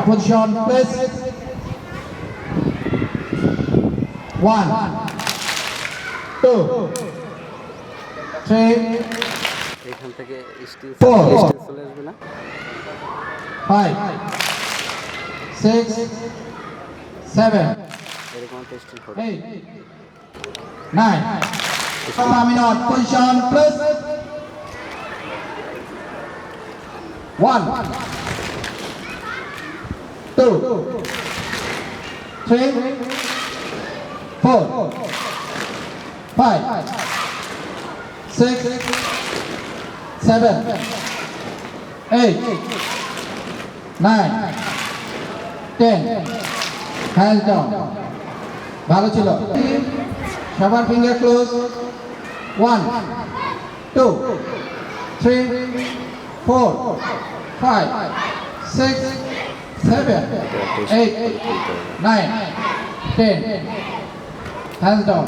Position, please. 1, 2, 3, এখান থেকে still 4, চলে আসবে না 5, 6, 7, এরকম একটা স্টিল হবে 8, 9. Terminal position, please. 1, 2, 3, 4, 5, 6, 7, 8, 9, 10. Hands down. ভালো ছিল। সবার ফিঙ্গার ক্লোজ। 1, 2, 3, 4, 5, 6, 7, 8, 9, 10. Hands down.